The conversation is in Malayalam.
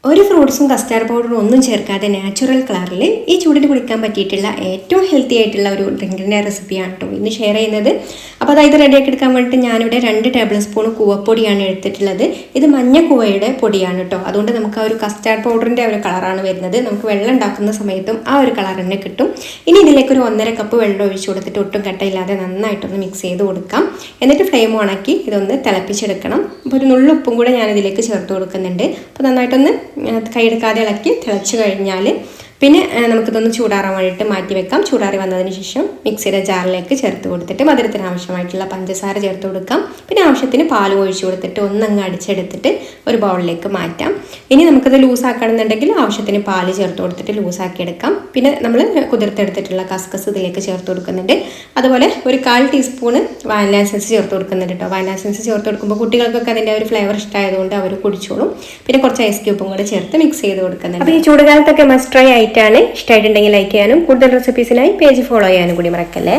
ഒരു ഫ്രൂട്ട്സും കസ്റ്റാർഡ് പൗഡറും ഒന്നും ചേർക്കാതെ നാച്ചുറൽ കളറിൽ ഈ ചൂടിന് കുടിക്കാൻ പറ്റിയിട്ടുള്ള ഏറ്റവും ഹെൽത്തി ആയിട്ടുള്ള ഒരു ഡ്രിങ്കിൻ്റെ റെസിപ്പിയാണ് കേട്ടോ ഇന്ന് ഷെയർ ചെയ്യുന്നത്. അപ്പോൾ അതായത് റെഡിയാക്കി എടുക്കാൻ വേണ്ടിയിട്ട് ഞാനിവിടെ 2 ടേബിൾ സ്പൂൺ കൂവപ്പൊടിയാണ് എടുത്തിട്ടുള്ളത്. ഇത് മഞ്ഞ കൂവയുടെ പൊടിയാണ് കേട്ടോ. അതുകൊണ്ട് നമുക്ക് ആ ഒരു കസ്റ്റാർഡ് പൗഡറിൻ്റെ ഒരു കളറാണ് വരുന്നത്. നമുക്ക് വെള്ളം ഉണ്ടാക്കുന്ന സമയത്തും ആ ഒരു കളർ തന്നെ കിട്ടും. ഇനി ഇതിലേക്ക് ഒരു 1.5 കപ്പ് വെള്ളം ഒഴിച്ചു കൊടുത്തിട്ട് ഒട്ടും കട്ടയില്ലാതെ നന്നായിട്ടൊന്ന് മിക്സ് ചെയ്ത് കൊടുക്കാം. എന്നിട്ട് ഫ്ലെയിം ഓണാക്കി ഇതൊന്ന് തിളപ്പിച്ചെടുക്കണം. അപ്പോൾ ഒരു നുള്ളുപ്പും കൂടെ ഞാനിതിലേക്ക് ചേർത്ത് കൊടുക്കുന്നുണ്ട്. അപ്പോൾ നന്നായിട്ടൊന്ന് കൈയെടുക്കാതെ ഇളക്കി തിളച്ച് കഴിഞ്ഞാൽ പിന്നെ നമുക്കിതൊന്ന് ചൂടാറാൻ വേണ്ടിയിട്ട് മാറ്റി വെക്കാം. ചൂടാറി വന്നതിന് ശേഷം മിക്സിയുടെ ജാറിലേക്ക് ചേർത്ത് കൊടുത്തിട്ട് മധുരത്തിന് ആവശ്യമായിട്ടുള്ള പഞ്ചസാര ചേർത്ത് കൊടുക്കാം. പിന്നെ ആവശ്യത്തിന് പാൽ ഒഴിച്ചു കൊടുത്തിട്ട് ഒന്നങ്ങ് അടിച്ചെടുത്തിട്ട് ഒരു ബൗളിലേക്ക് മാറ്റാം. ഇനി നമുക്കത് ലൂസാക്കണമെന്നുണ്ടെങ്കിൽ ആവശ്യത്തിന് പാൽ ചേർത്ത് കൊടുത്തിട്ട് ലൂസാക്കി എടുക്കാം. പിന്നെ നമ്മൾ കുതിർത്തെടുത്തിട്ടുള്ള കസ്കസ് ഇതിലേക്ക് ചേർത്ത് കൊടുക്കുന്നുണ്ട്. അതുപോലെ ഒരു 1/4 ടീസ്പൂണ് വാനില എസൻസ് ചേർത്ത് കൊടുക്കുന്നുണ്ട് കേട്ടോ. വാനില എസൻസ് ചേർത്ത് കൊടുക്കുമ്പോൾ കുട്ടികൾക്കൊക്കെ അതിൻ്റെ ഒരു ഫ്ലേവർ ഇഷ്ടമായതുകൊണ്ട് അവർ കുടിച്ചോളും. പിന്നെ കുറച്ച് ഐസ് ക്യൂബും കൂടെ ചേർത്ത് മിക്സ് ചെയ്ത് കൊടുക്കുന്നുണ്ട്. അപ്പോൾ ഈ ചൂടുകാലത്തൊക്കെ മസ്റ്റ് ട്രൈ ആയിട്ടാണ്. ഇഷ്ടമായിട്ടുണ്ടെങ്കിൽ ലൈക്ക് ചെയ്യാനും കൂടുതൽ റെസിപ്പീസിനായി പേജ് ഫോളോ ചെയ്യാനും കൂടി മറക്കല്ലേ.